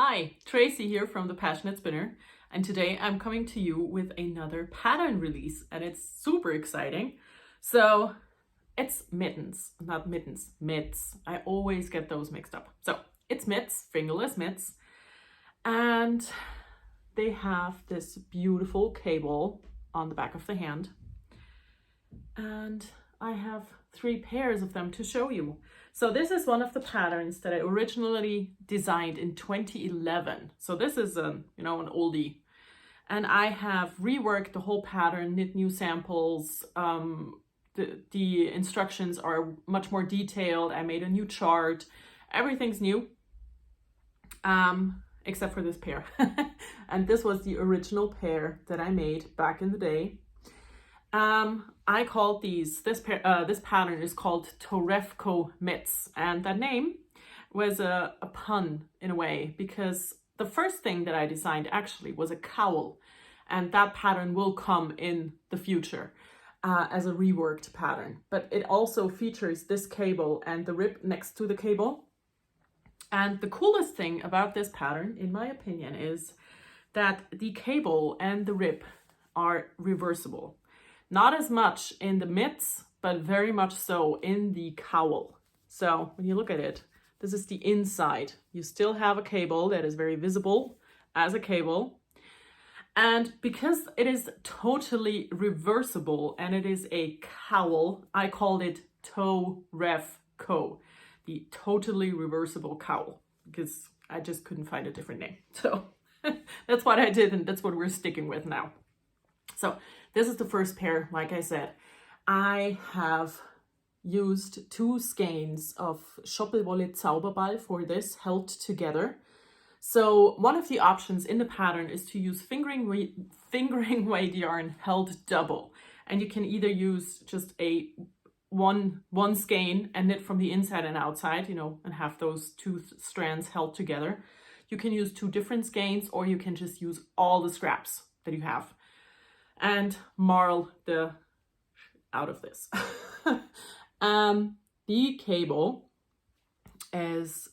Hi, Tracy here from The Passionate Spinner, and today I'm coming to you with another pattern release, and it's super exciting. So it's mittens, not mittens, mitts. I always get those mixed up. So it's mitts, fingerless mitts, and they have this beautiful cable on the back of the hand, and I have 3 pairs of them to show you. So this is one of the patterns that I originally designed in 2011. So this is an oldie. And I have reworked the whole pattern, knit new samples. The instructions are much more detailed. I made a new chart. Everything's new, except for this pair. And this was the original pair that I made back in the day. I called this pattern is called Torecvo mitts, and that name was a pun in a way, because the first thing that I designed actually was a cowl, and that pattern will come in the future as a reworked pattern. But it also features this cable and the rib next to the cable. And the coolest thing about this pattern, in my opinion, is that the cable and the rib are reversible. Not as much in the mitts, but very much so in the cowl. So when you look at it, this is the inside. You still have a cable that is very visible as a cable. And because it is totally reversible and it is a cowl, I called it Torecvo, the totally reversible cowl, because I just couldn't find a different name. So that's what I did, and that's what we're sticking with now. So this is the first pair. Like I said, I have used 2 skeins of Stoppelwolle Zauberball for this, held together. So one of the options in the pattern is to use fingering weight yarn held double. And you can either use just a one skein and knit from the inside and outside, and have those 2 strands held together. You can use 2 different skeins, or you can just use all the scraps that you have and marl the out of this. The cable is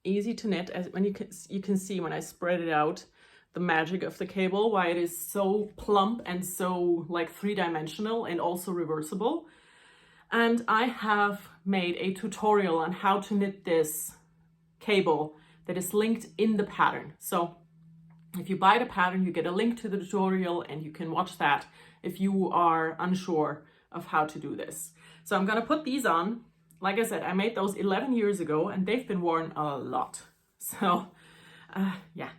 easy to knit, as when you can see when I spread it out, the magic of the cable, why it is so plump and so like 3-dimensional and also reversible. And I have made a tutorial on how to knit this cable that is linked in the pattern. So if you buy the pattern, you get a link to the tutorial and you can watch that if you are unsure of how to do this. So I'm going to put these on. Like I said, I made those 11 years ago and they've been worn a lot. So yeah,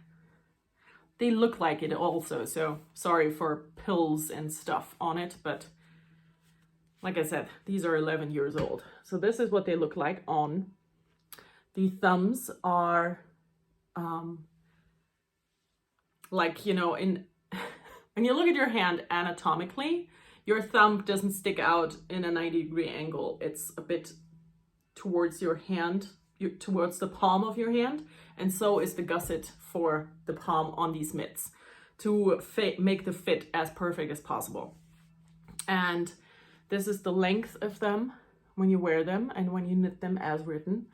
they look like it also. So sorry for pills and stuff on it, but like I said, these are 11 years old. So this is what they look like on. The thumbs are when you look at your hand anatomically, your thumb doesn't stick out in a 90-degree angle. It's a bit towards your hand, towards the palm of your hand. And so is the gusset for the palm on these mitts to make the fit as perfect as possible. And this is the length of them when you wear them and when you knit them as written.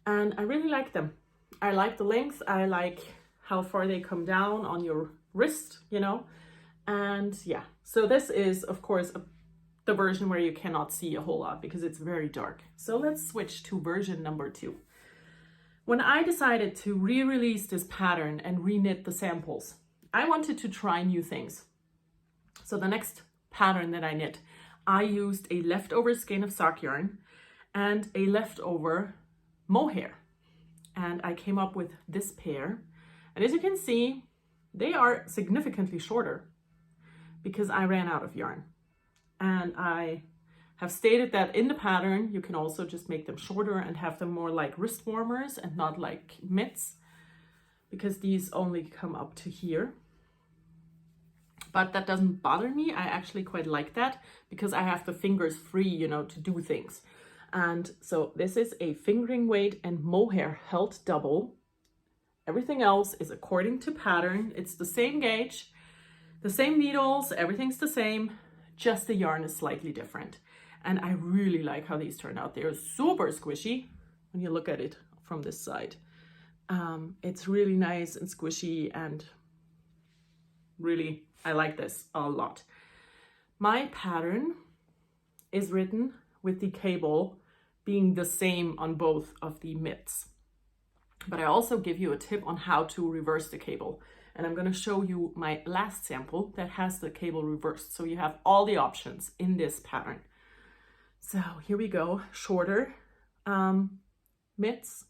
And I really like them. I like the length. I like how far they come down on your wrist, and yeah. So this is, of course, the version where you cannot see a whole lot because it's very dark. So let's switch to version number 2. When I decided to re-release this pattern and re-knit the samples, I wanted to try new things. So the next pattern that I knit, I used a leftover skein of sock yarn and a leftover mohair. And I came up with this pair. And as you can see, they are significantly shorter because I ran out of yarn. And I have stated that in the pattern, you can also just make them shorter and have them more like wrist warmers and not like mitts, because these only come up to here. But that doesn't bother me. I actually quite like that because I have the fingers free, to do things. And so this is a fingering weight and mohair held double. Everything else is according to pattern. It's the same gauge, the same needles, everything's the same, just the yarn is slightly different. And I really like how these turn out. They're super squishy when you look at it from this side. It's really nice and squishy, and really, I like this a lot. My pattern is written with the cable being the same on both of the mitts. But I also give you a tip on how to reverse the cable. And I'm going to show you my last sample that has the cable reversed. So you have all the options in this pattern. So here we go, shorter mitts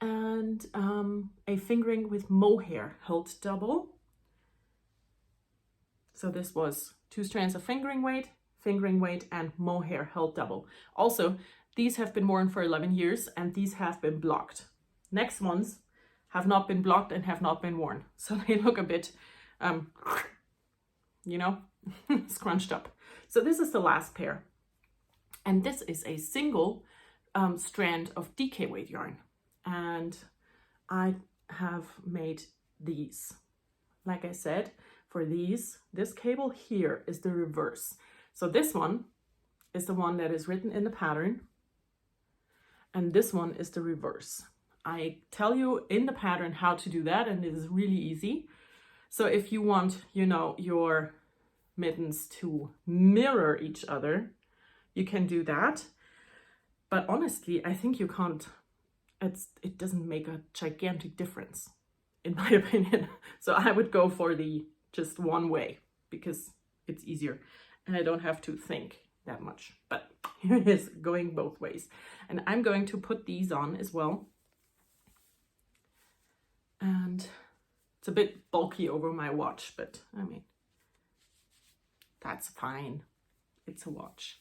and a fingering with mohair held double. So this was 2 strands of fingering weight, and mohair held double. Also, these have been worn for 11 years and these have been blocked. Next ones have not been blocked and have not been worn. So they look a bit, you know, scrunched up. So this is the last pair. And this is a single strand of DK weight yarn. And I have made these. Like I said, for these, this cable here is the reverse. So this one is the one that is written in the pattern. And this one is the reverse. I tell you in the pattern how to do that, and it is really easy. So if you want, you know, your mittens to mirror each other, you can do that. But honestly, I think you can't, it doesn't make a gigantic difference, in my opinion. So I would go for the just one way because it's easier and I don't have to think that much. But here it is, going both ways. And I'm going to put these on as well. And it's a bit bulky over my watch, but I mean, that's fine. It's a watch.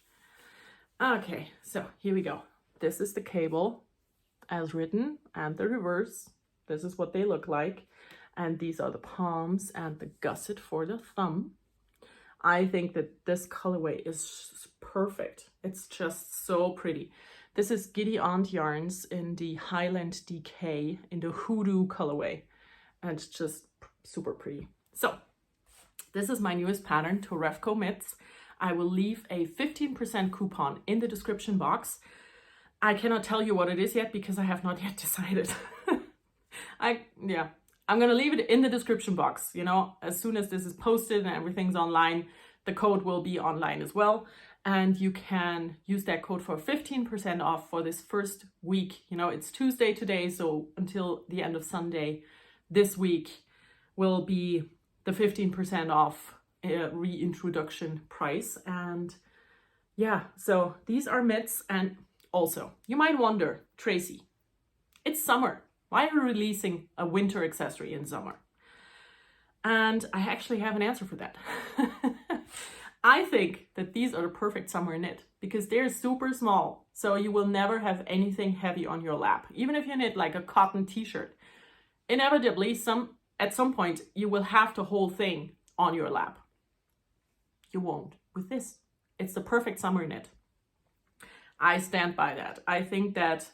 Okay, so here we go. This is the cable as written and the reverse. This is what they look like. And these are the palms and the gusset for the thumb. I think that this colorway is perfect. It's just so pretty. This is Giddy Aunt Yarns in the Highland DK in the Hoodoo colorway. And it's just super pretty. So this is my newest pattern, Torecvo mitts. I will leave a 15% coupon in the description box. I cannot tell you what it is yet because I have not yet decided. I'm gonna leave it in the description box. You know, as soon as this is posted and everything's online, the code will be online as well. And you can use that code for 15% off for this first week. You know, it's Tuesday today, so until the end of Sunday this week will be the 15% off reintroduction price. And yeah, so these are mitts. And also, you might wonder, Tracy, it's summer. Why are you releasing a winter accessory in summer? And I actually have an answer for that. I think that these are the perfect summer knit because they're super small. So you will never have anything heavy on your lap. Even if you knit like a cotton t-shirt, inevitably at some point you will have the whole thing on your lap. You won't with this. It's the perfect summer knit. I stand by that. I think that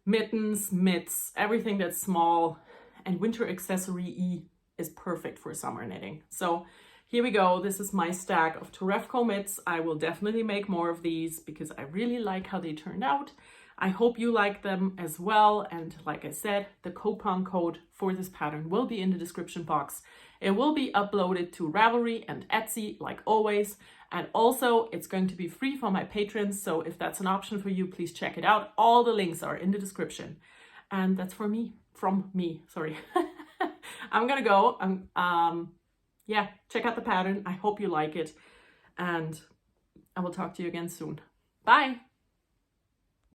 mittens, mitts, everything that's small and winter accessory-y is perfect for summer knitting. So here we go. This is my stack of Torecvo mitts. I will definitely make more of these because I really like how they turned out. I hope you like them as well. And like I said, the coupon code for this pattern will be in the description box. It will be uploaded to Ravelry and Etsy like always. And also it's going to be free for my patrons. So if that's an option for you, please check it out. All the links are in the description. And that's from me, sorry. I'm gonna go. Yeah, check out the pattern. I hope you like it. And I will talk to you again soon. Bye.